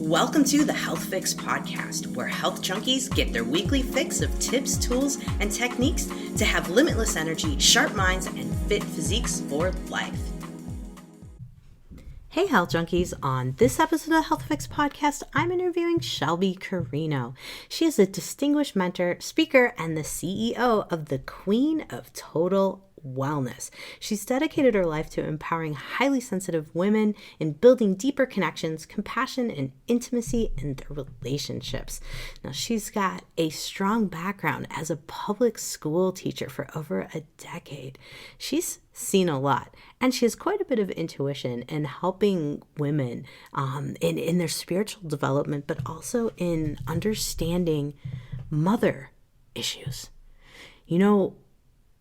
Welcome to the Health Fix podcast, where health junkies get their weekly fix of tips, tools, and techniques to have limitless energy, sharp minds, and fit physiques for life. Hey health junkies, on this episode of the Health Fix podcast, I'm interviewing Shelby Carino. She is a distinguished mentor, speaker, and the CEO of the Queen of Total Wellness. She's dedicated her life to empowering highly sensitive women in building deeper connections, compassion, and intimacy in their relationships. Now, she's got a strong background as a public school teacher for over a decade. She's seen a lot, and she has quite a bit of intuition in helping women in their spiritual development, but also in understanding mother issues. You know,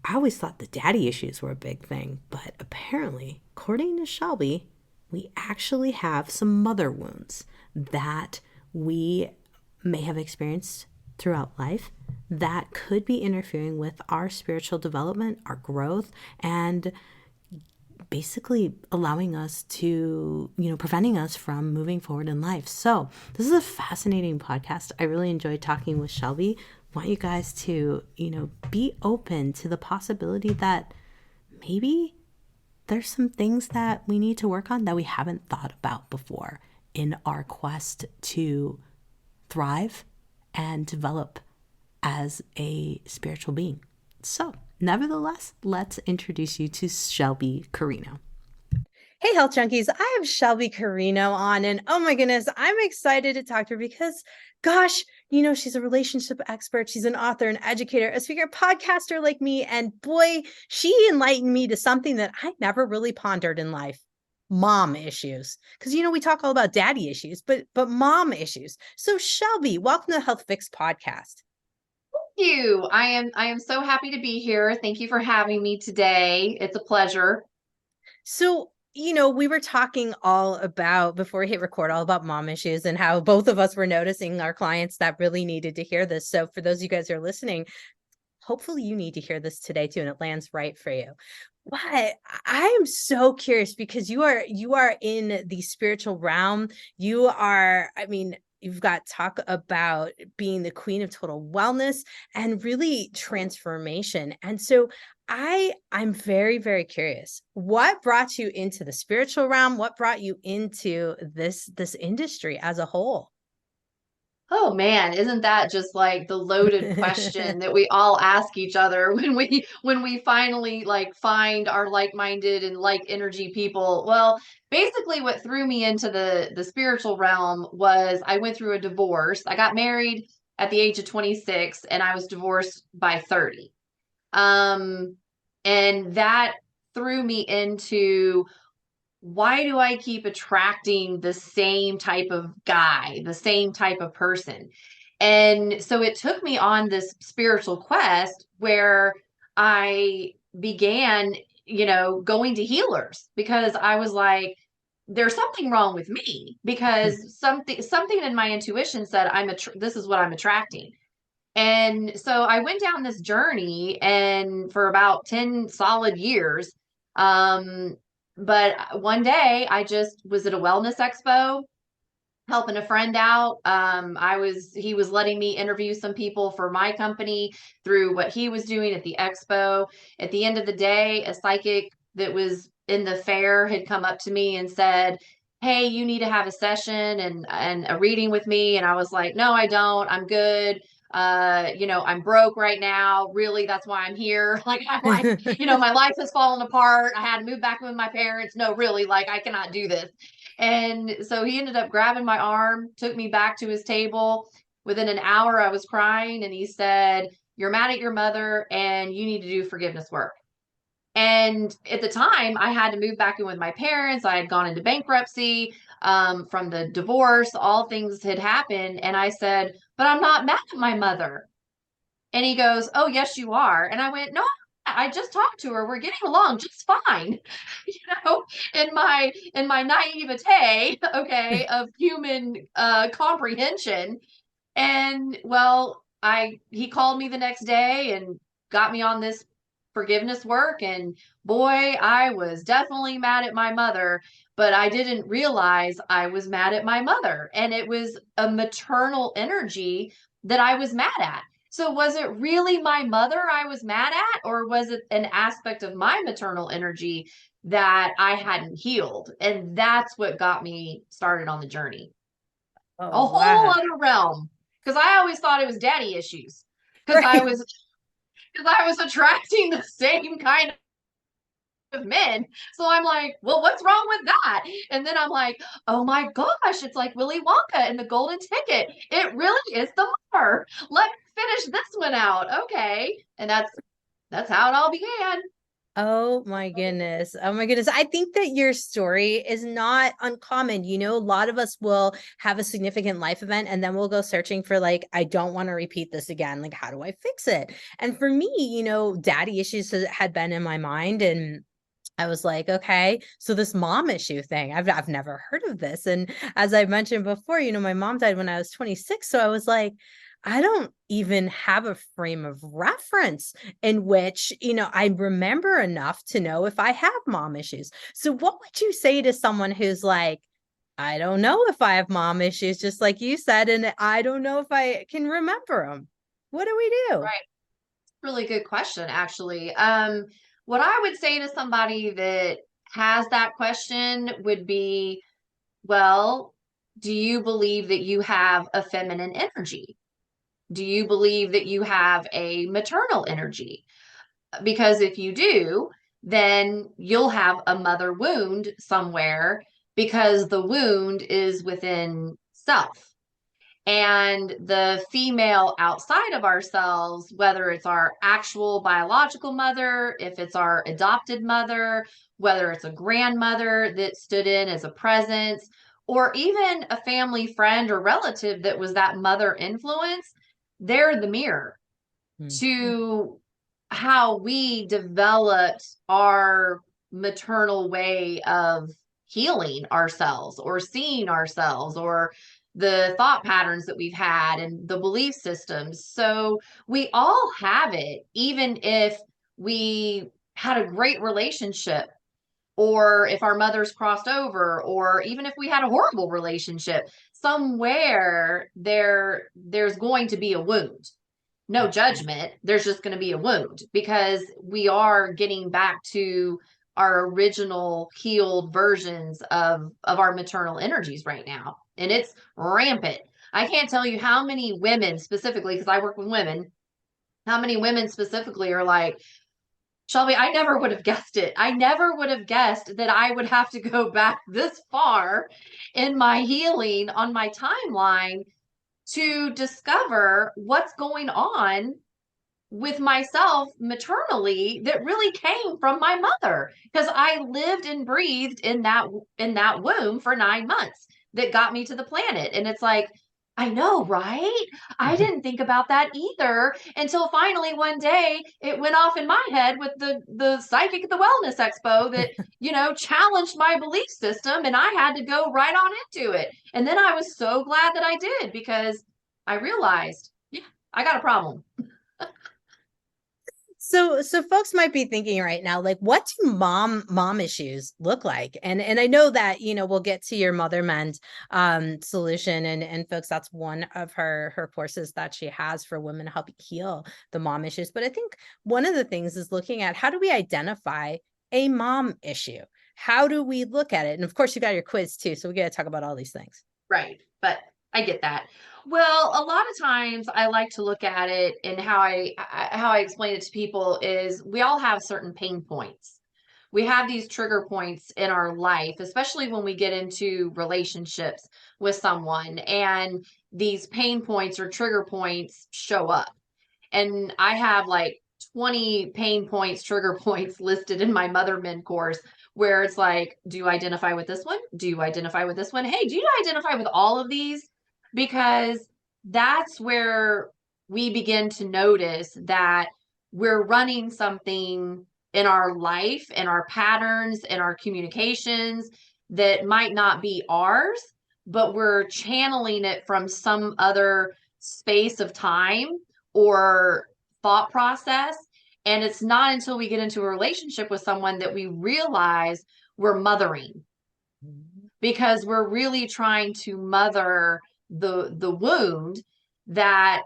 I always thought the daddy issues were a big thing, but apparently, according to Shelby, we actually have some mother wounds that we may have experienced throughout life that could be interfering with our spiritual development, our growth, and basically allowing us to, preventing us from moving forward in life. So this is a fascinating podcast. I really enjoyed talking with Shelby. I want you guys to, be open to the possibility that maybe there's some things that we need to work on that we haven't thought about before in our quest to thrive and develop as a spiritual being. So, nevertheless, let's introduce you to Shelby Carino. Hey, health junkies, I have Shelby Carino on, and oh my goodness, I'm excited to talk to her because, gosh, she's a relationship expert. She's an author, an educator, a speaker, podcaster like me, and boy, she enlightened me to something that I never really pondered in life. Mom issues. Because, we talk all about daddy issues, but mom issues. So Shelby, welcome to the Health Fix podcast. Thank you. I am so happy to be here. Thank you for having me today. It's a pleasure. So, we were talking all about, before we hit record, all about mom issues and how both of us were noticing our clients that really needed to hear this. So for those of you guys who are listening, hopefully you need to hear this today too, and it lands right for you. But I am so curious because you are in the spiritual realm. You've got talk about being the queen of total wellness and really transformation. And so I'm very, very curious. What brought you into the spiritual realm? What brought you into this industry as a whole? Oh man, isn't that just like the loaded question that we all ask each other when we finally find our like-minded and like energy people? Well, basically what threw me into the spiritual realm was I went through a divorce. I got married at the age of 26 and I was divorced by 30. And that threw me into, why do I keep attracting the same type of guy, the same type of person? And so it took me on this spiritual quest where I began, going to healers because I was like, there's something wrong with me because something in my intuition said this is what I'm attracting. And so I went down this journey and for about 10 solid years. But one day I just was at a wellness expo helping a friend out. He was letting me interview some people for my company through what he was doing at the expo. At the end of the day, a psychic that was in the fair had come up to me and said, "Hey, you need to have a session and a reading with me." And I was like, "No, I don't. I'm good. I'm broke right now. Really, that's why I'm here." I'm like, my life has fallen apart. I had to move back with my parents. No, really, I cannot do this. And so he ended up grabbing my arm, took me back to his table. Within an hour, I was crying, and he said, "You're mad at your mother and you need to do forgiveness work." And at the time, I had to move back in with my parents. I had gone into bankruptcy from the divorce. All things had happened. And I said, "But I'm not mad at my mother." And he goes, "Oh, yes, you are." And I went, "No, I just talked to her. We're getting along just fine." you know, in my naivete, okay, of human comprehension. And well, he called me the next day and got me on this forgiveness work. And boy, I was definitely mad at my mother, but I didn't realize I was mad at my mother. And it was a maternal energy that I was mad at. So was it really my mother I was mad at, or was it an aspect of my maternal energy that I hadn't healed? And that's what got me started on the journey. Oh, A whole wow. other realm. Because I always thought it was daddy issues. Because I Right. was because I was attracting the same kind of men. So I'm like, well, what's wrong with that? And then I'm like, oh my gosh, it's like Willy Wonka and the golden ticket. It really is the mother. Let me finish this one out. Okay. And that's how it all began. Oh my goodness. Oh my goodness. I think that your story is not uncommon. You know, a lot of us will have a significant life event and then we'll go searching for like, I don't want to repeat this again. Like, how do I fix it? And for me, you know, daddy issues had been in my mind, and I was like, okay, so this mom issue thing, I've never heard of this. And as I mentioned before, you know, my mom died when I was 26. So I was like, I don't even have a frame of reference in which, you know, I remember enough to know if I have mom issues. So what would you say to someone who's like, I don't know if I have mom issues, just like you said, and I don't know if I can remember them? What do we do? Right. Really good question, actually. What I would say to somebody that has that question would be, well, do you believe that you have a feminine energy? Do you believe that you have a maternal energy? Because if you do, then you'll have a mother wound somewhere because the wound is within self. And the female outside of ourselves, whether it's our actual biological mother, if it's our adopted mother, whether it's a grandmother that stood in as a presence, or even a family friend or relative that was that mother influence, they're the mirror Mhm. to how we developed our maternal way of healing ourselves or seeing ourselves or the thought patterns that we've had and the belief systems. So we all have it, even if we had a great relationship or if our mothers crossed over or even if we had a horrible relationship, somewhere there's going to be a wound. No judgment, there's just going to be a wound because we are getting back to our original healed versions of our maternal energies right now, and it's rampant. I can't tell you how many women specifically, because I work with women, how many women specifically are like, Shelby, I never would have guessed it. I never would have guessed that I would have to go back this far in my healing on my timeline to discover what's going on with myself maternally that really came from my mother because I lived and breathed in that womb for 9 months that got me to the planet. And it's like, I know, right? I didn't think about that either until finally one day it went off in my head with the psychic at the wellness expo that, challenged my belief system and I had to go right on into it. And then I was so glad that I did because I realized, yeah, I got a problem. So folks might be thinking right now, like, what do mom issues look like? And I know that, you know, we'll get to your mother mend solution, and folks, that's one of her courses that she has for women to help heal the mom issues. But I think one of the things is looking at, how do we identify a mom issue? How do we look at it? And of course, you got your quiz too, so we got to talk about all these things. Right. But I get that. Well, a lot of times I like to look at it and how I explain it to people is we all have certain pain points. We have these trigger points in our life, especially when we get into relationships with someone and these pain points or trigger points show up. And I have like 20 pain points, trigger points listed in my Mother Men course where it's like, do you identify with this one? Do you identify with this one? Hey, do you identify with all of these? Because that's where we begin to notice that we're running something in our life, in our patterns, in our communications that might not be ours, but we're channeling it from some other space of time or thought process. And it's not until we get into a relationship with someone that we realize we're mothering. because we're really trying to mother the wound that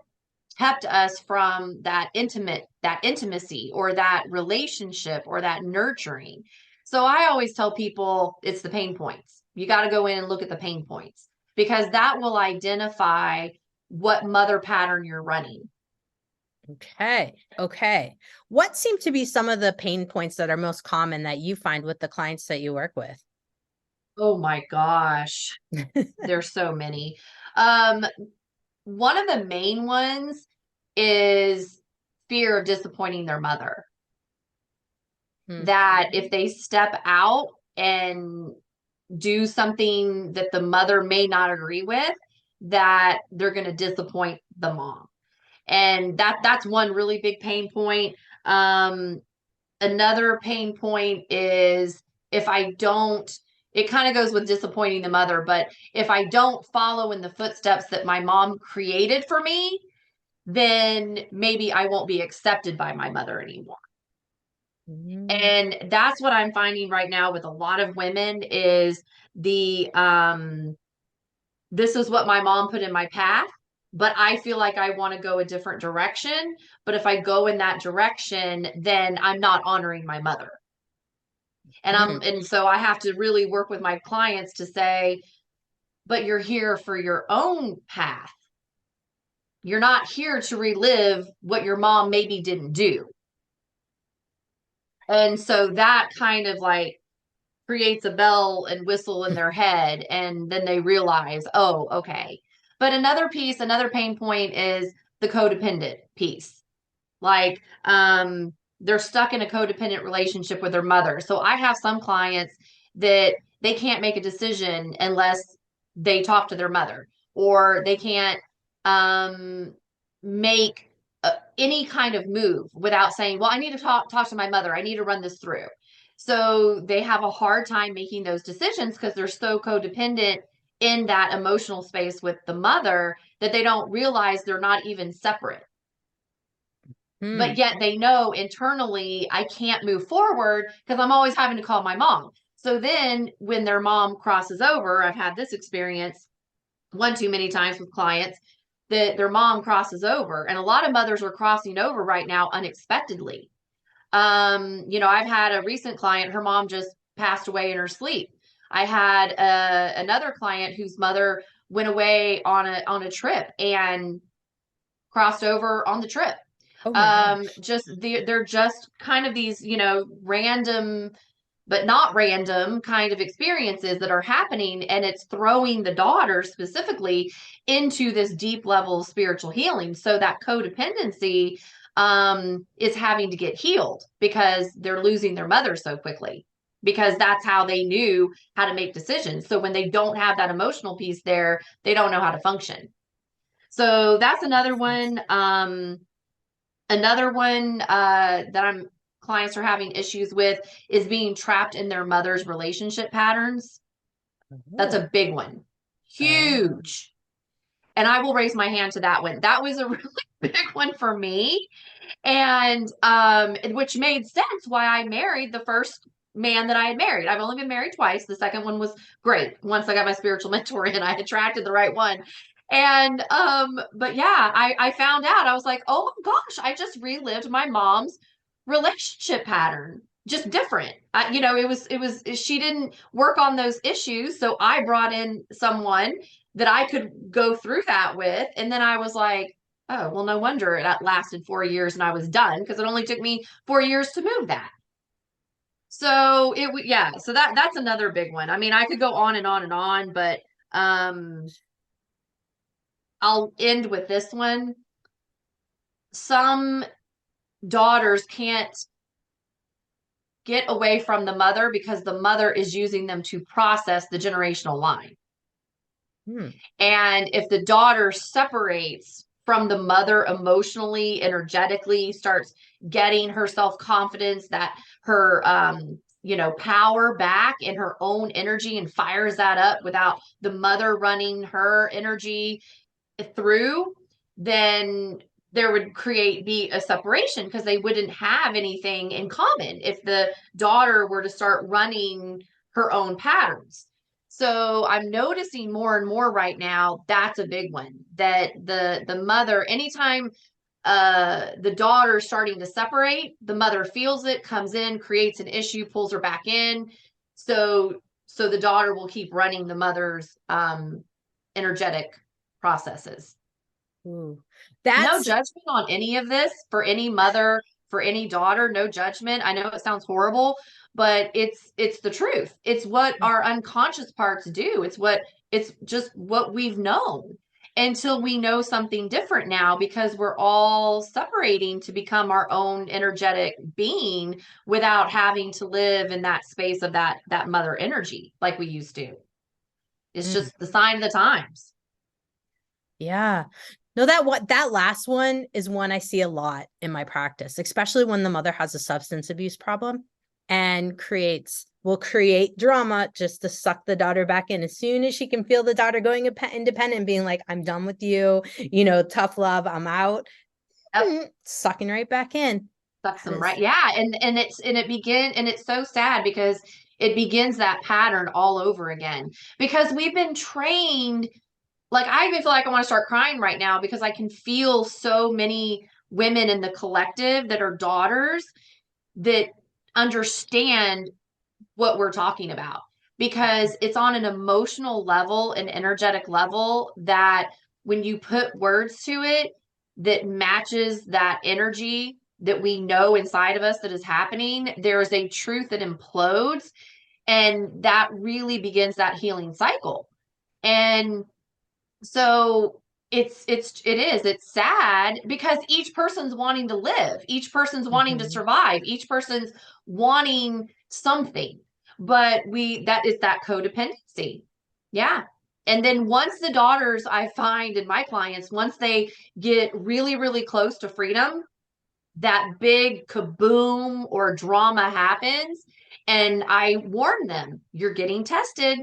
kept us from that intimacy or that relationship or that nurturing. So I always tell people it's the pain points. You got to go in and look at the pain points, because that will identify what mother pattern you're running. Okay. Okay. What seem to be some of the pain points that are most common that you find with the clients that you work with? Oh my gosh, there's so many. Um, One of the main ones is fear of disappointing their mother. That if they step out and do something that the mother may not agree with, that they're going to disappoint the mom. And that's one really big pain point. Another pain point is if I don't, it kind of goes with disappointing the mother, but if I don't follow in the footsteps that my mom created for me, then maybe I won't be accepted by my mother anymore. And that's what I'm finding right now with a lot of women is the this is what my mom put in my path, but I feel like I want to go a different direction. But if I go in that direction, then I'm not honoring my mother. And so I have to really work with my clients to say, but you're here for your own path. You're not here to relive what your mom maybe didn't do. And so that kind of like creates a bell and whistle in their head, and then they realize, oh, okay. But another piece, another pain point is the codependent piece. Like they're stuck in a codependent relationship with their mother. So I have some clients that they can't make a decision unless they talk to their mother, or they can't make any kind of move without saying, well, I need to talk to my mother, I need to run this through. So they have a hard time making those decisions because they're so codependent in that emotional space with the mother that they don't realize they're not even separate. But yet they know internally, I can't move forward because I'm always having to call my mom. So then when their mom crosses over, I've had this experience one too many times with clients that their mom crosses over. And a lot of mothers are crossing over right now unexpectedly. I've had a recent client, her mom just passed away in her sleep. I had another client whose mother went away on a trip and crossed over on the trip. They're just kind of these, random but not random kind of experiences that are happening, and it's throwing the daughter specifically into this deep level of spiritual healing. So that codependency is having to get healed because they're losing their mother so quickly, because that's how they knew how to make decisions. So when they don't have that emotional piece there, they don't know how to function. So that's another one. Another one that clients are having issues with is being trapped in their mother's relationship patterns. That's a big one. Huge. And I will raise my hand to that one. That was a really big one for me. And which made sense why I married the first man that I had married. I've only been married twice. The second one was great. Once I got my spiritual mentor in, I attracted the right one. And but yeah, I found out, I was like, oh my gosh, I just relived my mom's relationship pattern, just different. It was she didn't work on those issues, so I brought in someone that I could go through that with. And then I was like, oh, well, no wonder it lasted 4 years and I was done, because it only took me 4 years to move that. So so that's another big one. I mean, I could go on and on and on, but I'll end with this one. Some daughters can't get away from the mother because the mother is using them to process the generational line. And if the daughter separates from the mother emotionally, energetically, starts getting her self-confidence, that her power back in her own energy, and fires that up without the mother running her energy through, then there would be a separation, because they wouldn't have anything in common if the daughter were to start running her own patterns. So I'm noticing more and more right now, that's a big one, that the mother, anytime the daughter's starting to separate, the mother feels it, comes in, creates an issue, pulls her back in. So the daughter will keep running the mother's energetic processes. Ooh, No that's judgment on any of this for any mother, for any daughter, no judgment. I know it sounds horrible, but it's the truth. It's what our unconscious parts do. It's just what we've known until we know something different now, because we're all separating to become our own energetic being without having to live in that space of that mother energy like we used to. It's mm, just the sign of the times. yeah. No, that last one is one I see a lot in my practice, especially when the mother has a substance abuse problem and will create drama just to suck the daughter back in. As soon as she can feel the daughter going independent, being like, I'm done with you, tough love, I'm out, Yep. sucking right back in. Sucks That them right. is, Yeah. And it's so sad because it begins that pattern all over again, because we've been trained. Like, I even feel like I want to start crying right now because I can feel so many women in the collective that are daughters that understand what we're talking about, because it's on an emotional level, an energetic level, that when you put words to it that matches that energy that we know inside of us that is happening, there is a truth that implodes, and that really begins that healing cycle. And so it's sad because each person's wanting to live, each person's wanting to mhm. survive, each person's wanting something, but that is that codependency. Yeah. And then once the daughters, I find in my clients, once they get really, really close to freedom, that big kaboom or drama happens, and I warn them, you're getting tested.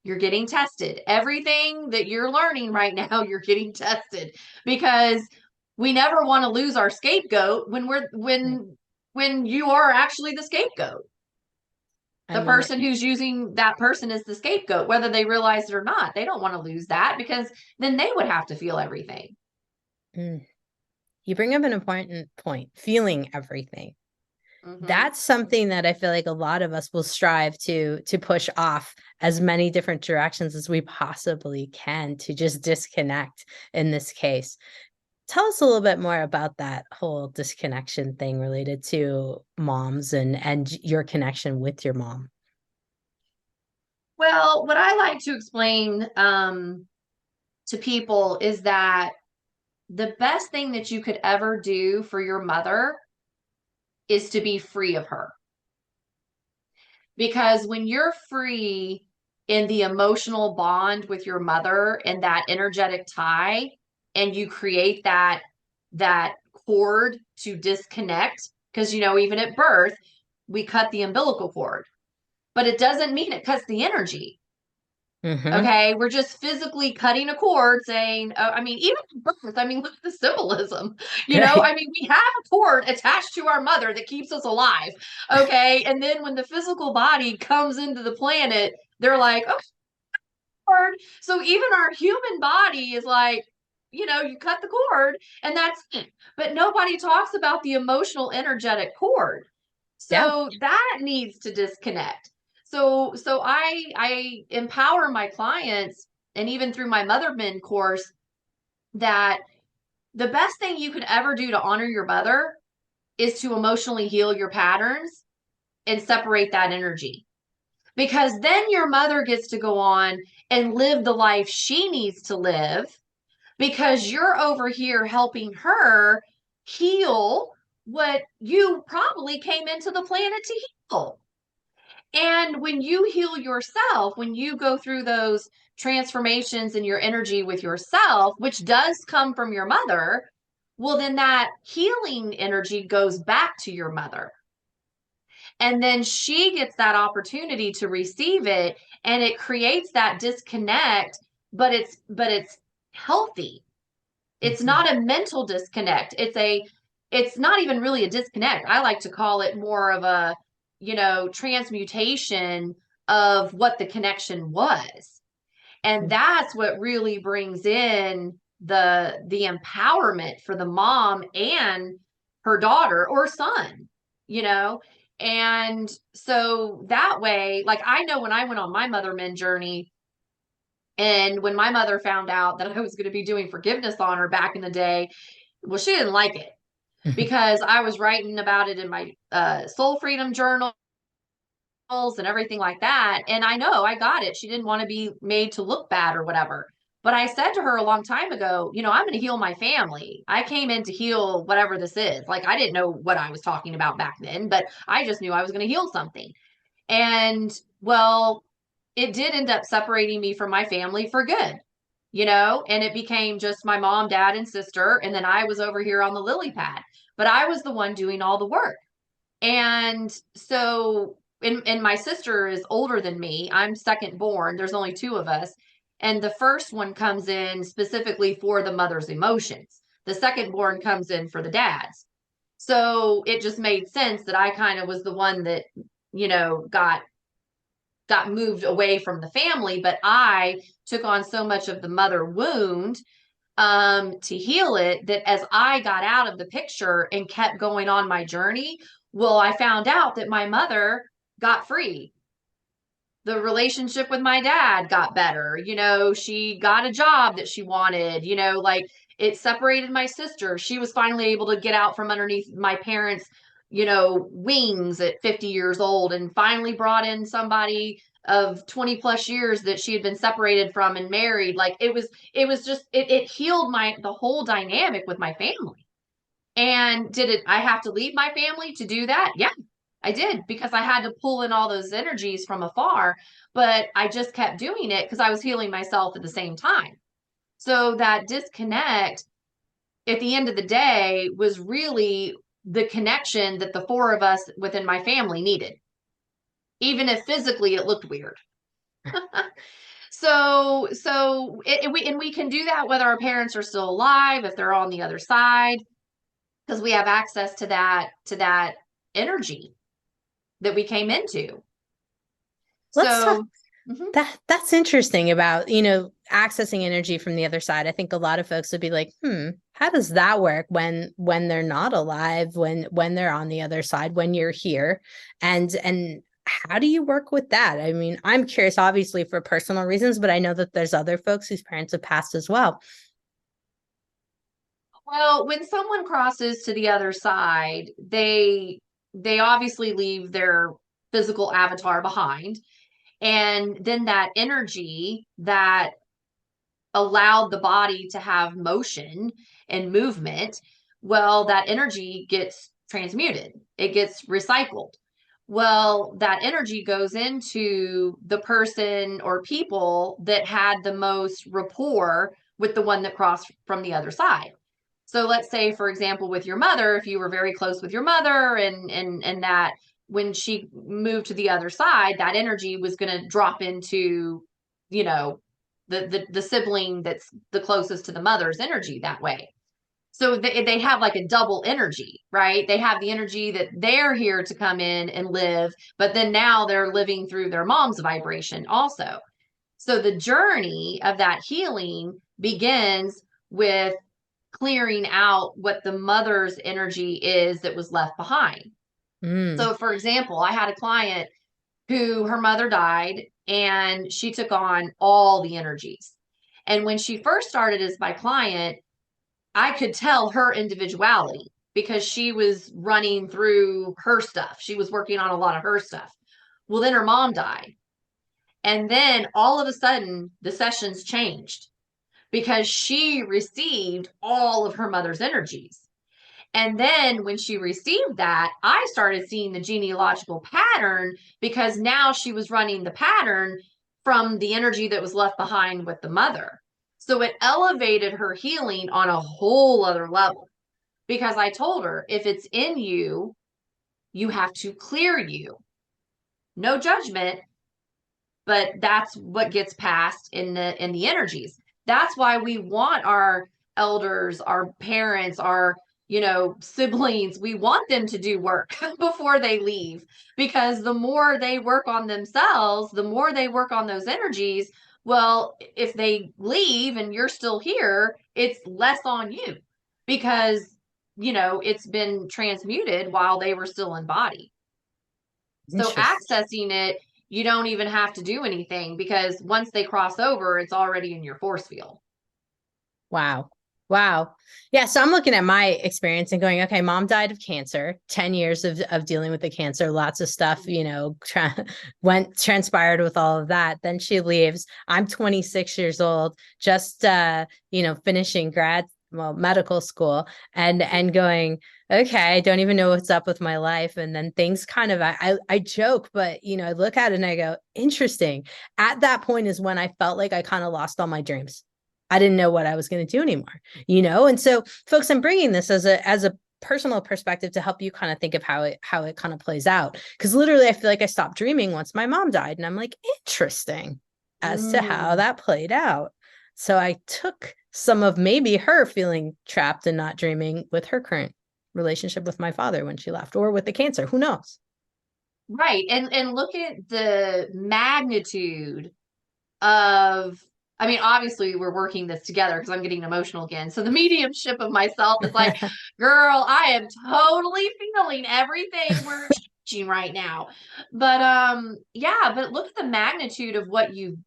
You're getting tested. Everything that you're learning right now, you're getting tested, because we never want to lose our scapegoat when you are actually the scapegoat. I The mean, person who's using that person as the scapegoat, whether they realize it or not, they don't want to lose that, because then they would have to feel everything. mm, you bring up an important point, feeling everything. Mm-hmm. That's something that I feel like a lot of us will strive to push off as many different directions as we possibly can, to just disconnect in this case. Tell us a little bit more about that whole disconnection thing related to moms and your connection with your mom. Well, what I like to explain to people is that the best thing that you could ever do for your mother is to be free of her. Because when you're free in the emotional bond with your mother and that energetic tie, and you create that cord to disconnect, because even at birth, we cut the umbilical cord, but it doesn't mean it cuts the energy. Mm-hmm. Okay, we're just physically cutting a cord, saying, oh, I mean, even birth, I mean, look at the symbolism. Right. I mean, we have a cord attached to our mother that keeps us alive. Okay, and then when the physical body comes into the planet, they're like, okay, cord. So even our human body is like, you cut the cord and that's it. But nobody talks about the emotional, energetic cord. Yeah. So that needs to disconnect. So I empower my clients, and even through my Motherman course, that the best thing you could ever do to honor your mother is to emotionally heal your patterns and separate that energy. Because then your mother gets to go on and live the life she needs to live, because you're over here helping her heal what you probably came into the planet to heal. And when you heal yourself, when you go through those transformations in your energy with yourself, which does come from your mother, well, then that healing energy goes back to your mother. And then she gets that opportunity to receive it, and it creates that disconnect, but it's healthy. It's Mm-hmm. not a mental disconnect. It's not even really a disconnect. I like to call it more of a, transmutation of what the connection was. And that's what really brings in the empowerment for the mom and her daughter or son, you know? And so that way, like I know when I went on my motherman journey, and when my mother found out that I was going to be doing forgiveness on her back in the day, well, she didn't like it because I was writing about it in my soul freedom journal and everything like that. And I know I got it. She didn't want to be made to look bad or whatever. But I said to her a long time ago, you know, I'm going to heal my family. I came in to heal whatever this is. Like, I didn't know what I was talking about back then, but I just knew I was going to heal something. And well, it did end up separating me from my family for good, you know, and it became just my mom, dad, and sister. And then I was over here on the lily pad, but I was the one doing all the work. And so, and my sister is older than me. I'm second born. There's only two of us. And the first one comes in specifically for the mother's emotions. The second born comes in for the dad's. So it just made sense that I kind of was the one that, you know, got moved away from the family, but I took on so much of the mother wound to heal it that as I got out of the picture and kept going on my journey, well, I found out that my mother got free. The relationship with my dad got better. You know, she got a job that she wanted, you know, like it separated my sister. She was finally able to get out from underneath my parents, you know, wings at 50 years old and finally brought in somebody of 20 plus years that she had been separated from and married. Like it was just, it healed the whole dynamic with my family. And I have to leave my family to do that? Yeah, I did because I had to pull in all those energies from afar, but I just kept doing it because I was healing myself at the same time. So that disconnect at the end of the day was really the connection that the four of us within my family needed, even if physically it looked weird. We can do that whether our parents are still alive, if they're on the other side, because we have access to that energy that we came into. Let's talk. So mhm. That's interesting about, you know, accessing energy from the other side. I think a lot of folks would be like, how does that work when they're not alive, when they're on the other side, when you're here? And how do you work with that? I mean, I'm curious, obviously, for personal reasons, but I know that there's other folks whose parents have passed as well. Well, when someone crosses to the other side, they obviously leave their physical avatar behind. And then that energy that allowed the body to have motion and movement, well, that energy gets transmuted, it gets recycled. Well, that energy goes into the person or people that had the most rapport with the one that crossed from the other side. So let's say, for example, with your mother, if you were very close with your mother and that when she moved to the other side, that energy was going to drop into, you know, the sibling that's the closest to the mother's energy that way. So they have like a double energy, right? They have the energy that they're here to come in and live, but then now they're living through their mom's vibration also. So the journey of that healing begins with clearing out what the mother's energy is that was left behind. Mm. So, for example, I had a client who her mother died and she took on all the energies. And when she first started as my client, I could tell her individuality because she was running through her stuff. She was working on a lot of her stuff. Well, then her mom died. And then all of a sudden, the sessions changed because she received all of her mother's energies. And then when she received that, I started seeing the genealogical pattern because now she was running the pattern from the energy that was left behind with the mother. So it elevated her healing on a whole other level because I told her if it's in you, you have to clear you. No judgment, but that's what gets passed in the energies. That's why we want our elders, our parents, our siblings, we want them to do work before they leave, because the more they work on themselves, the more they work on those energies. Well, if they leave and you're still here, it's less on you because, it's been transmuted while they were still in body. So Interesting. accessing it, you don't even have to do anything, because once they cross over, it's already in your force field. Wow. Wow. Yeah. So I'm looking at my experience and going, okay, mom died of cancer, 10 years of dealing with the cancer, lots of stuff, transpired with all of that. Then she leaves. I'm 26 years old, just, finishing medical school and going, okay, I don't even know what's up with my life. And then things kind of, I joke, but, I look at it and I go, interesting. At that point is when I felt like I kind of lost all my dreams. I didn't know what I was going to do anymore, And so, folks, I'm bringing this as a personal perspective to help you kind of think of how it kind of plays out. Because literally, I feel like I stopped dreaming once my mom died, and I'm like, interesting as to how that played out. So I took some of maybe her feeling trapped and not dreaming with her current relationship with my father when she left, or with the cancer. Who knows? Right. And look at the magnitude of, I mean, obviously we're working this together because I'm getting emotional again. So the mediumship of myself is like, girl, I am totally feeling everything we're teaching right now. But yeah, but look at the magnitude of what you've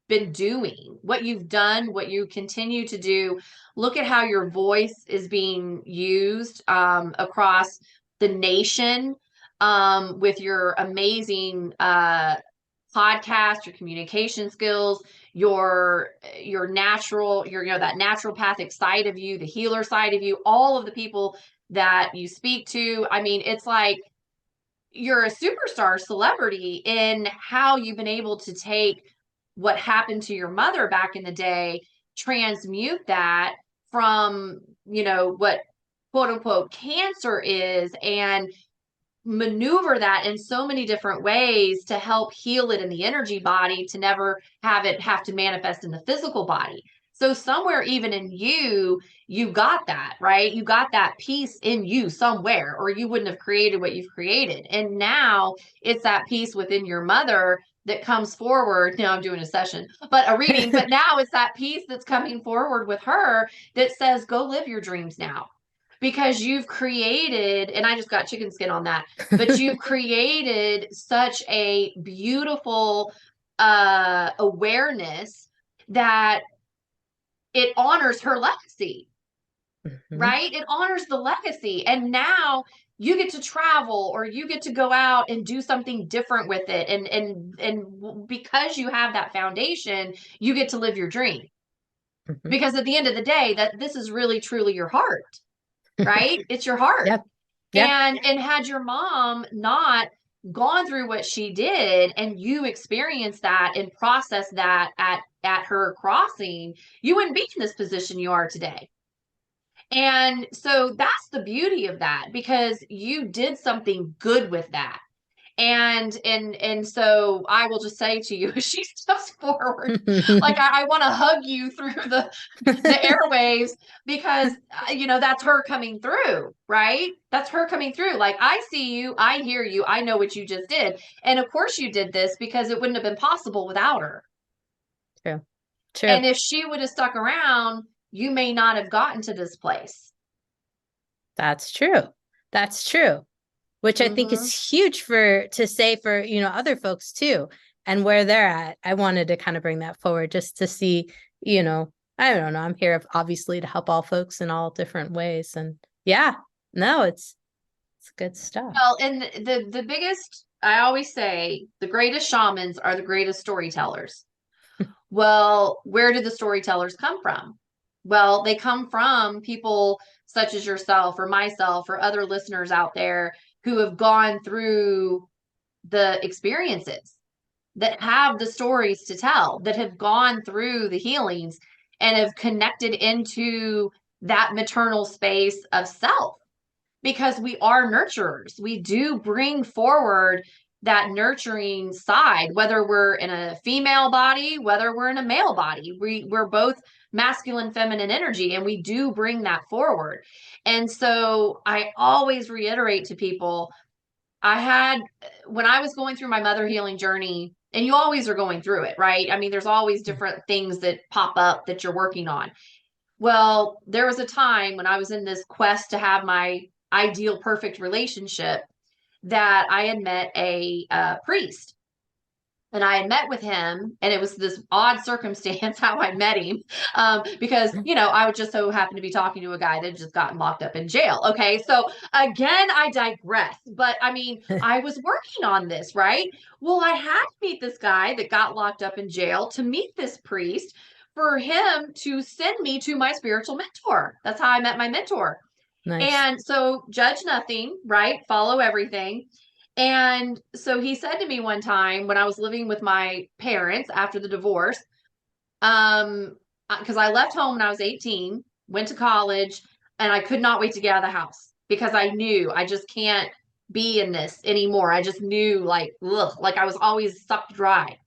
been doing, what you've done, what you continue to do. Look at how your voice is being used across the nation, with your amazing podcast, your communication skills, your natural, that naturopathic side of you, the healer side of you, all of the people that you speak to. I mean, it's like you're a superstar celebrity in how you've been able to take what happened to your mother back in the day, transmute that from, what quote unquote cancer is, and maneuver that in so many different ways to help heal it in the energy body, to never have to manifest in the physical body. So somewhere even in you got that, right? You got that piece in you somewhere, or you wouldn't have created what you've created. And now it's that piece within your mother that comes forward. Now I'm doing a session, but a reading, but now it's that piece that's coming forward with her that says, go live your dreams now, because you've created, and I just got chicken skin on that, but you've created such a beautiful awareness that it honors her legacy, right? It honors the legacy. And now you get to travel, or you get to go out and do something different with it. And because you have that foundation, you get to live your dream. Because at the end of the day, that this is really truly your heart, right? It's your heart. Yep. Yep. And had your mom not gone through what she did, and you experienced that and processed that at her crossing, you wouldn't be in this position you are today. And so that's the beauty of that, because you did something good with that. And so I will just say to you, as she steps forward, like I want to hug you through the airwaves, because that's her coming through, right? That's her coming through. Like, I see you, I hear you, I know what you just did, and of course you did this because it wouldn't have been possible without her. True. True. And if she would have stuck around, you may not have gotten to this place. That's true. That's true. Which I think is huge to say for, other folks too, and where they're at. I wanted to kind of bring that forward just to see, I don't know. I'm here obviously to help all folks in all different ways. And yeah, no, it's good stuff. Well, and the biggest, I always say, the greatest shamans are the greatest storytellers. Well, where did the storytellers come from? Well, they come from people such as yourself or myself or other listeners out there who have gone through the experiences, that have the stories to tell, that have gone through the healings and have connected into that maternal space of self. Because we are nurturers. We do bring forward that nurturing side, whether we're in a female body, whether we're in a male body. We're both masculine, feminine energy, and we do bring that forward. And so I always reiterate to people, when I was going through my mother healing journey, and you always are going through it, right? I mean, there's always different things that pop up that you're working on. Well, there was a time when I was in this quest to have my ideal perfect relationship that I had met a priest. And I had met with him, and it was this odd circumstance how I met him, because, I would just so happen to be talking to a guy that had just gotten locked up in jail. Okay. So again, I digress, but I mean, I was working on this, right? Well, I had to meet this guy that got locked up in jail to meet this priest for him to send me to my spiritual mentor. That's how I met my mentor. Nice. And so judge nothing, right? Follow everything. And so he said to me one time when I was living with my parents after the divorce, because I left home when I was 18, went to college, and I could not wait to get out of the house because I knew I just can't be in this anymore. I just knew like, ugh, like I was always sucked dry.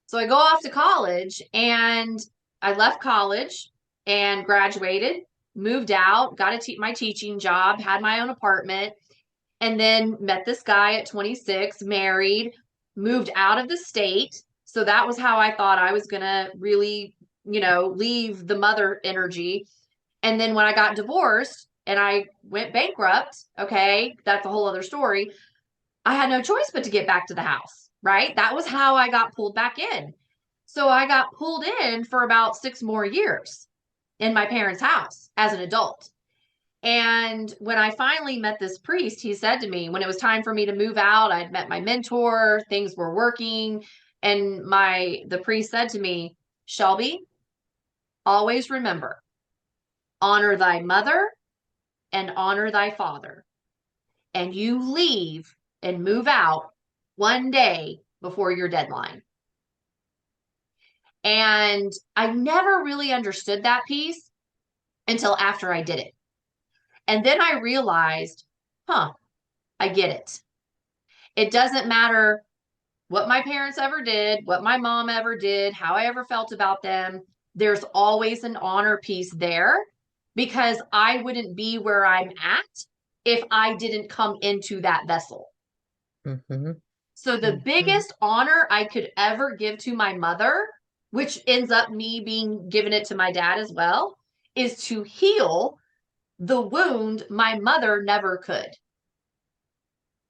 So I go off to college, and I left college and graduated, moved out, got my teaching job, had my own apartment, and then met this guy at 26, married, moved out of the state. So that was how I thought I was going to really, leave the mother energy. And then when I got divorced and I went bankrupt, okay, that's a whole other story. I had no choice but to get back to the house, right? That was how I got pulled back in. So I got pulled in for about 6 more years in my parents' house as an adult. And when I finally met this priest, he said to me, when it was time for me to move out, I'd met my mentor, things were working. And the priest said to me, Shelby, always remember, honor thy mother and honor thy father. And you leave and move out one day before your deadline. And I never really understood that piece until after I did it. And then I realized, I get it. It doesn't matter what my parents ever did, what my mom ever did, how I ever felt about them. There's always an honor piece there because I wouldn't be where I'm at if I didn't come into that vessel. Mm-hmm. So the Mm-hmm. biggest honor I could ever give to my mother, which ends up me being given it to my dad as well, is to heal the wound my mother never could.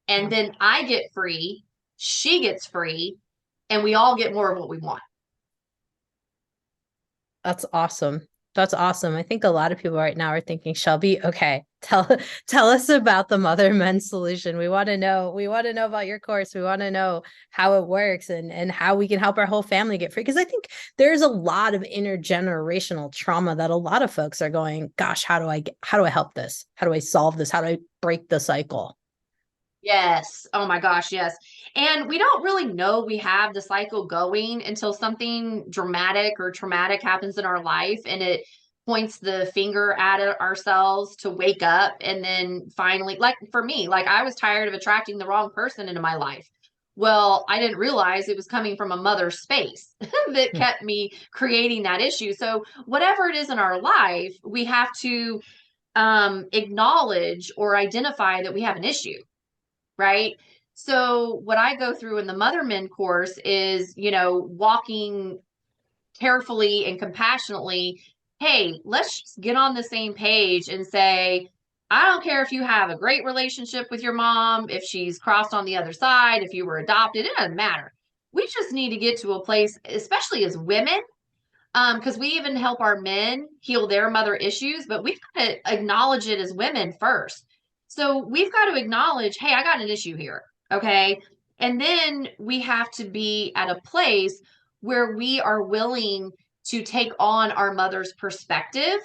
And then I get free, she gets free, and we all get more of what we want. That's awesome. That's awesome. I think a lot of people right now are thinking, Shelby, okay, tell us about the Mother Men's Solution. We want to know about your course. We want to know how it works and how we can help our whole family get free. Because I think there's a lot of intergenerational trauma that a lot of folks are going, gosh, how do I help this? How do I solve this? How do I break the cycle? Yes. Oh my gosh, yes. And we don't really know we have the cycle going until something dramatic or traumatic happens in our life and it points the finger at ourselves to wake up. And then finally, like for me, like I was tired of attracting the wrong person into my life. Well, I didn't realize it was coming from a mother space that kept me creating that issue. So whatever it is in our life, we have to acknowledge or identify that we have an issue, right? So what I go through in the Mothermen course is, walking carefully and compassionately. Hey, let's just get on the same page and say, I don't care if you have a great relationship with your mom, if she's crossed on the other side, if you were adopted, it doesn't matter. We just need to get to a place, especially as women, because we even help our men heal their mother issues, but we've got to acknowledge it as women first. So we've got to acknowledge, hey, I got an issue here. Okay. And then we have to be at a place where we are willing to take on our mother's perspective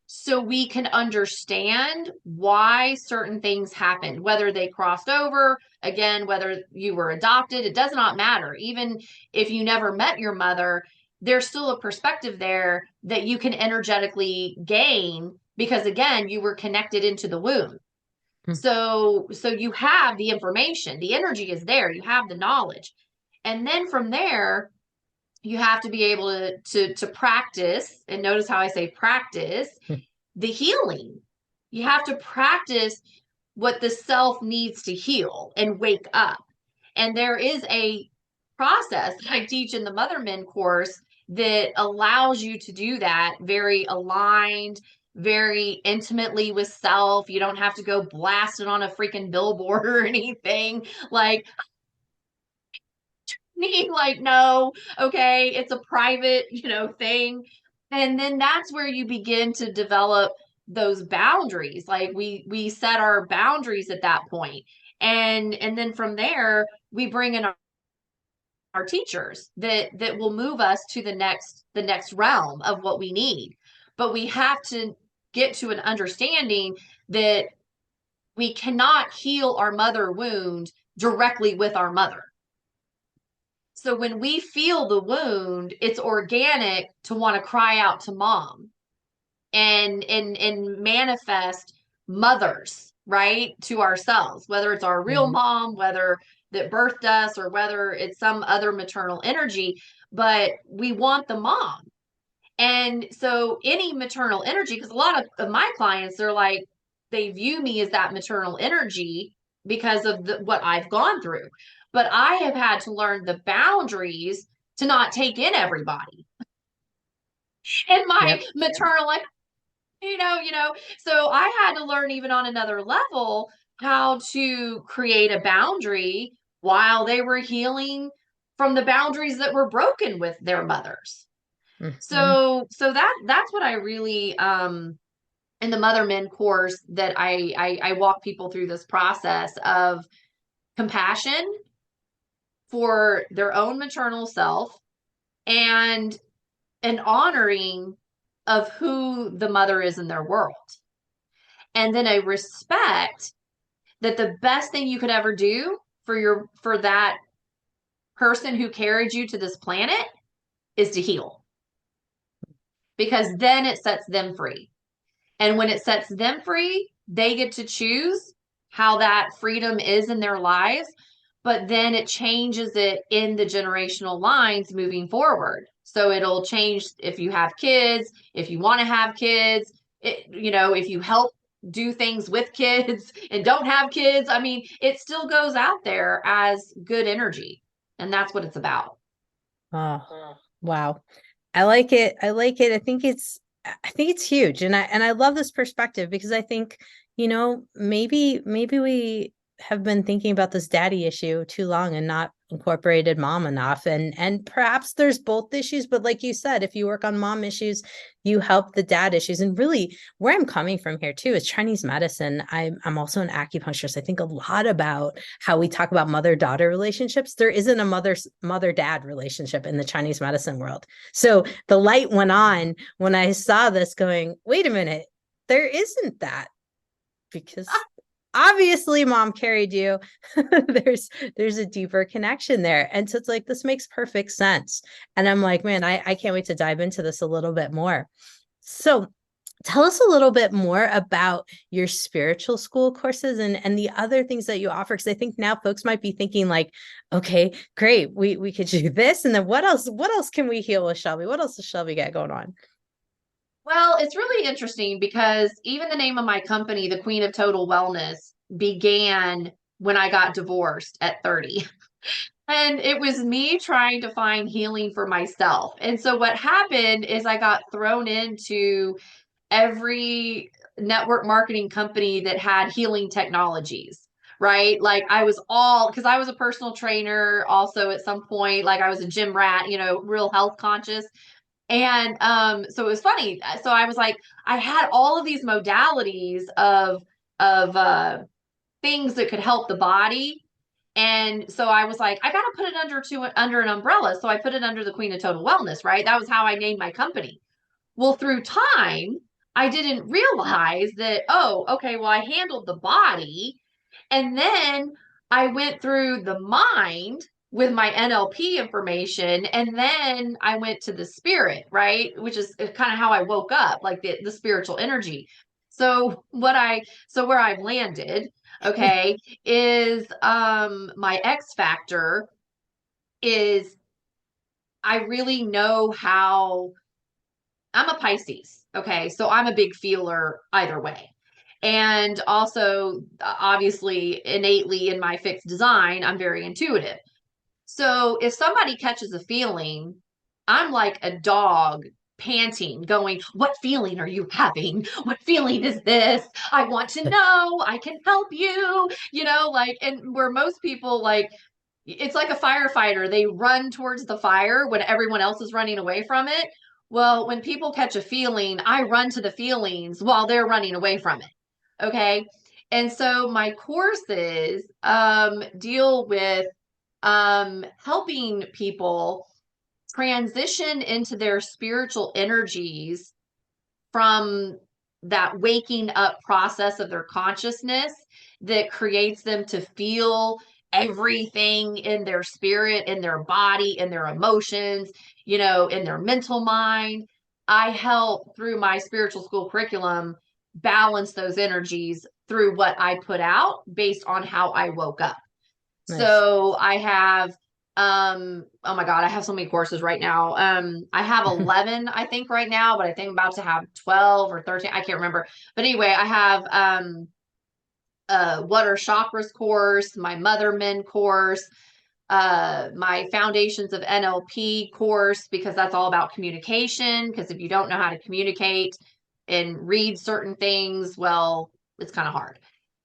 so we can understand why certain things happened, whether they crossed over, again, whether you were adopted, it does not matter. Even if you never met your mother, there's still a perspective there that you can energetically gain because again, you were connected into the womb. So you have the information, the energy is there, you have the knowledge. And then from there, you have to be able to practice, and notice how I say practice, the healing. You have to practice what the self needs to heal and wake up. And there is a process that I teach in the Mother Men course that allows you to do that very aligned, very intimately with self. You don't have to go blasting on a freaking billboard or anything. Like, me, like, no, okay, it's a private, thing. And then that's where you begin to develop those boundaries. Like we set our boundaries at that point. And then from there, we bring in our teachers that will move us to the next realm of what we need. But we have to get to an understanding that we cannot heal our mother wound directly with our mother. So when we feel the wound, it's organic to want to cry out to mom and manifest mothers, right, to ourselves, whether it's our real Mhm. mom, whether that birthed us, or whether it's some other maternal energy, but we want the mom. And so any maternal energy, because a lot of my clients, they're like, they view me as that maternal energy because of what I've gone through. But I have had to learn the boundaries to not take in everybody in my Yep. maternal, so I had to learn even on another level how to create a boundary while they were healing from the boundaries that were broken with their mothers. Mhm. So that's what I really in the Mother Men course that I walk people through this process of compassion for their own maternal self and an honoring of who the mother is in their world. And then a respect that the best thing you could ever do for that person who carried you to this planet is to heal, because then it sets them free. And when it sets them free, they get to choose how that freedom is in their lives, but then it changes it in the generational lines moving forward. So it'll change if you have kids, if you want to have kids, if you help do things with kids and don't have kids. I mean, it still goes out there as good energy. And that's what it's about. Oh, wow. I like it. I like it. I think it's huge. And I love this perspective because I think, maybe we have been thinking about this daddy issue too long and not incorporated mom enough. And perhaps there's both issues, but like you said, if you work on mom issues, you help the dad issues. And really where I'm coming from here too is Chinese medicine. I'm also an acupuncturist. I think a lot about how we talk about mother-daughter relationships. There isn't a mother-dad relationship in the Chinese medicine world. So the light went on when I saw this going, wait a minute, there isn't that because obviously mom carried you. there's a deeper connection there. And so it's like, this makes perfect sense. And I'm like, man, I can't wait to dive into this a little bit more. So tell us a little bit more about your spiritual school courses and the other things that you offer. Because I think now folks might be thinking like, okay, great, we could do this. And then what else can we heal with Shelby? What else does Shelby got going on? Well, it's really interesting because even the name of my company, the Queen of Total Wellness, began when I got divorced at 30. And it was me trying to find healing for myself. And so what happened is I got thrown into every network marketing company that had healing technologies, right? Like I was all, because I was a personal trainer also at some point, like I was a gym rat, real health conscious. And so it was funny. So I was like, I had all of these modalities of things that could help the body. And so I was like, I got to put it under an umbrella. So I put it under the Queen of Total Wellness, right? That was how I named my company. Well, through time, I didn't realize that, oh, okay, well, I handled the body. And then I went through the mind with my NLP information. And then I went to the spirit, right? Which is kind of how I woke up, like the spiritual energy. So where I've landed, okay, is my X factor is I really know how. I'm a Pisces. Okay. So I'm a big feeler either way. And also, obviously, innately in my fixed design, I'm very intuitive. So if somebody catches a feeling, I'm like a dog panting, going, "What feeling are you having? What feeling is this? I want to know. I can help you." Like, and where most people, like, it's like a firefighter. They run towards the fire when everyone else is running away from it. Well, when people catch a feeling, I run to the feelings while they're running away from it. Okay. And so my courses deal with helping people transition into their spiritual energies from that waking up process of their consciousness that creates them to feel everything in their spirit, in their body, in their emotions, in their mental mind. I help through my spiritual school curriculum balance those energies through what I put out based on how I woke up. Nice. So I have oh my God, I have so many courses right now. I have 11, I think, right now, but I think I'm about to have 12 or 13. I can't remember. But anyway, I have what are chakras course, my mother men course, my foundations of NLP course, because that's all about communication. Because if you don't know how to communicate and read certain things, well, it's kind of hard.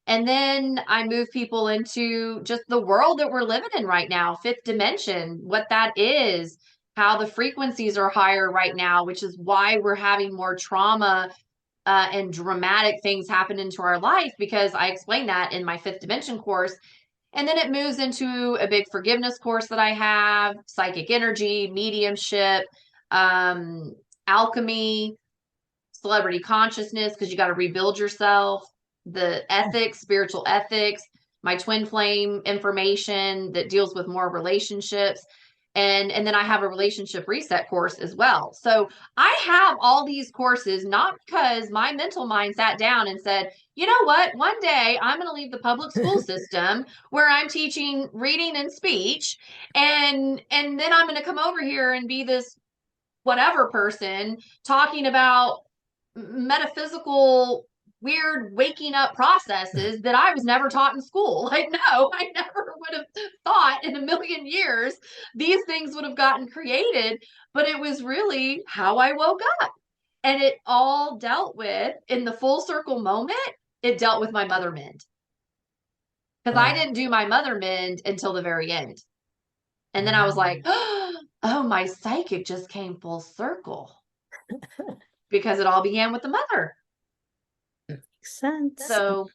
And then I move people into just the world that we're living in right now, fifth dimension, what that is, how the frequencies are higher right now, which is why we're having more trauma and dramatic things happen into our life, because I explain that in my fifth dimension course. And then it moves into a big forgiveness course that I have, psychic energy, mediumship, alchemy, celebrity consciousness, because you got to rebuild yourself, the ethics, spiritual ethics, my twin flame information that deals with more relationships. And then I have a relationship reset course as well. So I have all these courses, not because my mental mind sat down and said, you know what, one day I'm going to leave the public school system where I'm teaching reading and speech, and then I'm going to come over here and be this whatever person talking about metaphysical weird waking up processes that I was never taught in school. Like, no, I never would have thought in a million years these things would have gotten created, but it was really how I woke up. And it all dealt with, in the full circle moment, it dealt with my mother mend. Because I Wow. didn't do my mother mend until the very end. And then I was like, Wow. oh, my psychic just came full circle, because it all began with the mother. Makes sense. So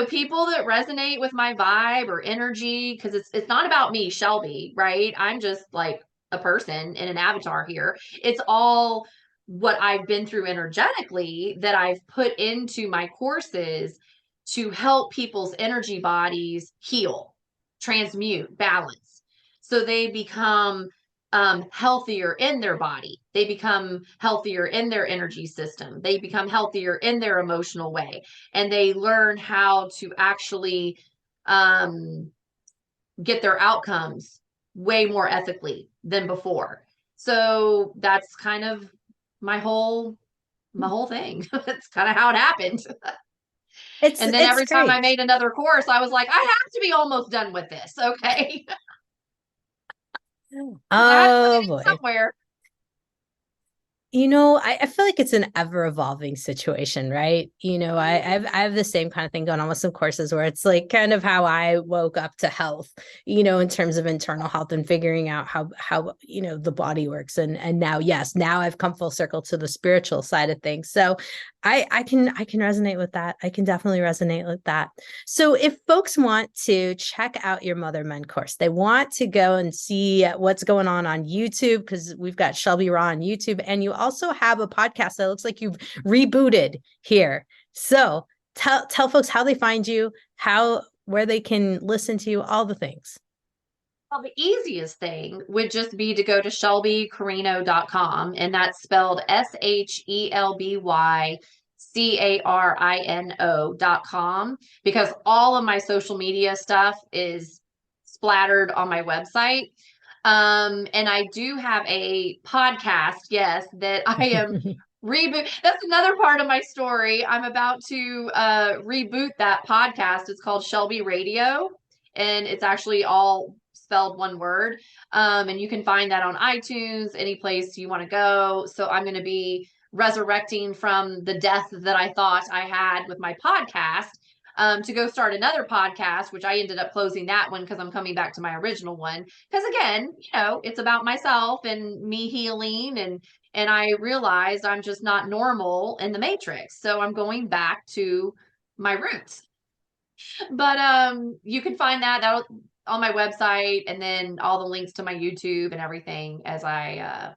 people that resonate with my vibe or energy, because it's not about me, Shelby, right? I'm just like a person in an avatar here. It's all what I've been through energetically that I've put into my courses to help people's energy bodies heal, transmute, balance. So they become healthier in their body. They become healthier in their energy system. They become healthier in their emotional way, and they learn how to actually um, get their outcomes way more ethically than before. So that's kind of my whole thing. That's kind of how it happened. It's And then it's every time I great. made another course, I was like, I have to be almost done with this. Okay. I had to put Oh it in boy. somewhere. I feel like it's an ever evolving situation, right? I have the same kind of thing going on with some courses where it's like kind of how I woke up to health, in terms of internal health and figuring out how the body works. And now, yes, now I've come full circle to the spiritual side of things. So I can resonate with that. I can definitely resonate with that. So if folks want to check out your Mother Men course, they want to go and see what's going on YouTube, because we've got Shelby Raw on YouTube, and you also have a podcast that looks like you've rebooted here. So tell folks how they find you, where they can listen to you, all the things. Well, the easiest thing would just be to go to shelbycarino.com, and that's spelled ShelbyCarino.com, because all of my social media stuff is splattered on my website. And I do have a podcast, yes, that I am reboot. That's another part of my story. I'm about to reboot that podcast. It's called Shelby Radio, and it's actually all spelled one word. And you can find that on iTunes, any place you want to go. So I'm going to be resurrecting from the death that I thought I had with my podcast, to go start another podcast, which I ended up closing that one because I'm coming back to my original one. Because again, it's about myself and me healing, and I realized I'm just not normal in the matrix. So I'm going back to my roots. But you can find that on my website, and then all the links to my YouTube and everything as I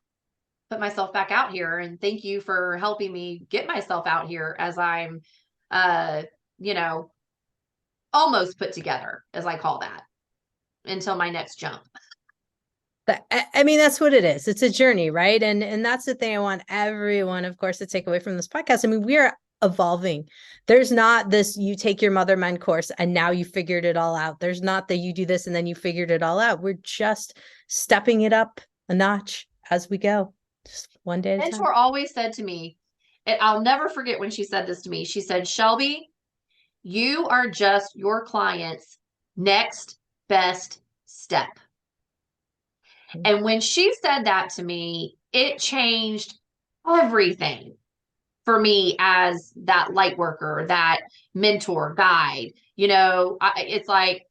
put myself back out here. And thank you for helping me get myself out here as I'm you know, almost put together, as I call that, until my next jump. I mean, that's what it is. It's a journey, right? And that's the thing I want everyone, of course, to take away from this podcast. I mean, we are evolving. There's not this, you take your Mother Men course and now you figured it all out. There's not that you do this and then you figured it all out. We're just stepping it up a notch as we go, just one day at a time. Mentor always said to me, and I'll never forget when she said this to me. She said, Shelby, you are just your client's next best step. And when she said that to me, it changed everything for me as that light worker, that mentor, guide. It's like,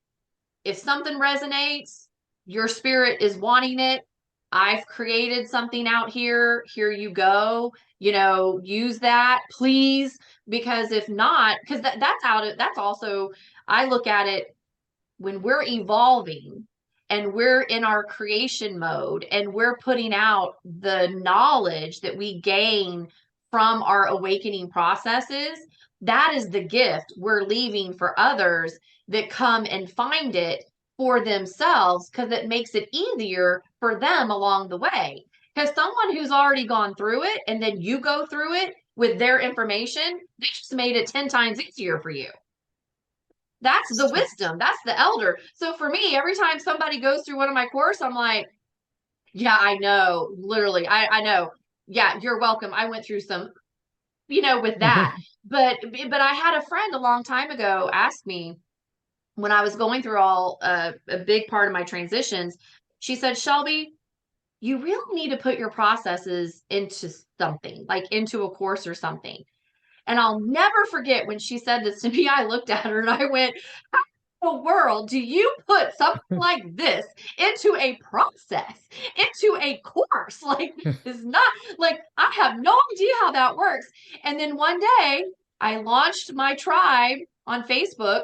if something resonates, your spirit is wanting it. I've created something out here. Here you go. Use that, please. Because if not, because that's also, I look at it when we're evolving and we're in our creation mode and we're putting out the knowledge that we gain from our awakening processes. That is the gift we're leaving for others that come and find it for themselves, because it makes it easier for them along the way. Because someone who's already gone through it and then you go through it with their information, they just made it 10 times easier for you. That's the wisdom. That's the elder. So for me, every time somebody goes through one of my course, I'm like, yeah, I know. Literally, I know. Yeah, you're welcome. I went through some, with that. But I had a friend a long time ago ask me, when I was going through a big part of my transitions, she said, Shelby, you really need to put your processes into something, like into a course or something. And I'll never forget when she said this to me. I looked at her and I went, how in the world do you put something like this into a process, into a course? Like, it's not, like, I have no idea how that works. And then one day I launched my tribe on Facebook,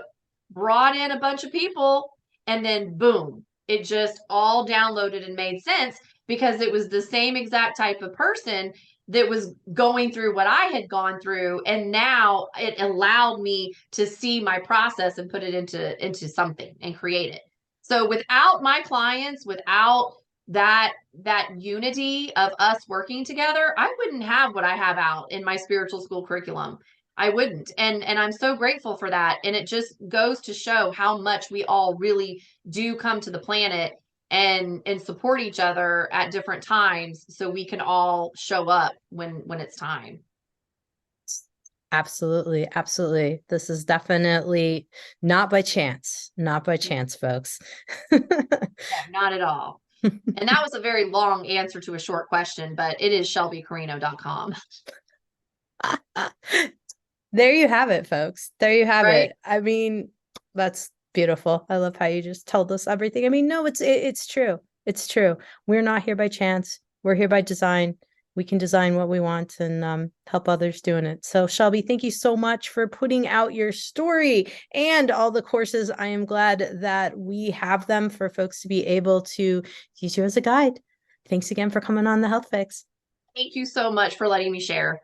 brought in a bunch of people, and then boom, it just all downloaded and made sense, because it was the same exact type of person that was going through what I had gone through. And now it allowed me to see my process and put it into something and create it. So without my clients, without that unity of us working together, I wouldn't have what I have out in my spiritual school curriculum. I wouldn't. And I'm so grateful for that. And it just goes to show how much we all really do come to the planet and support each other at different times, so we can all show up when it's time. Absolutely. Absolutely. This is definitely not by chance, folks. Yeah, not at all. And that was a very long answer to a short question, but it is shelbycarino.com. There you have it, folks. There you have Right? it. I mean, that's beautiful. I love how you just told us everything. I mean, no, it's true. It's true. We're not here by chance. We're here by design. We can design what we want and help others doing it. So Shelby, thank you so much for putting out your story and all the courses. I am glad that we have them for folks to be able to use you as a guide. Thanks again for coming on the Health Fix. Thank you so much for letting me share.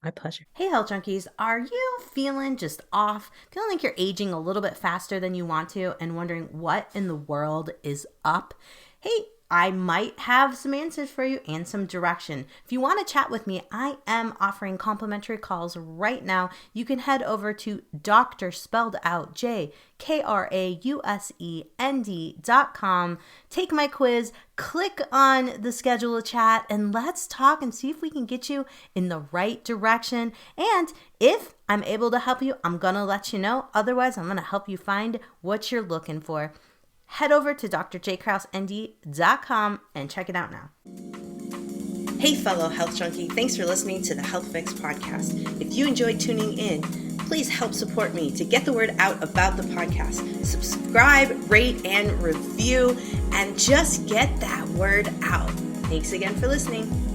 My pleasure. Hey, Health Junkies, are you feeling just off? Feeling like you're aging a little bit faster than you want to and wondering what in the world is up? Hey, I might have some answers for you and some direction. If you want to chat with me, I am offering complimentary calls right now. You can head over to Dr. spelled out JKRAUSEND.com. Take my quiz, click on the schedule a chat, and let's talk and see if we can get you in the right direction. And if I'm able to help you, I'm going to let you know. Otherwise, I'm going to help you find what you're looking for. Head over to drjkrausend.com and check it out now. Hey, fellow health junkie. Thanks for listening to the Health Fix podcast. If you enjoyed tuning in, please help support me to get the word out about the podcast. Subscribe, rate, and review, and just get that word out. Thanks again for listening.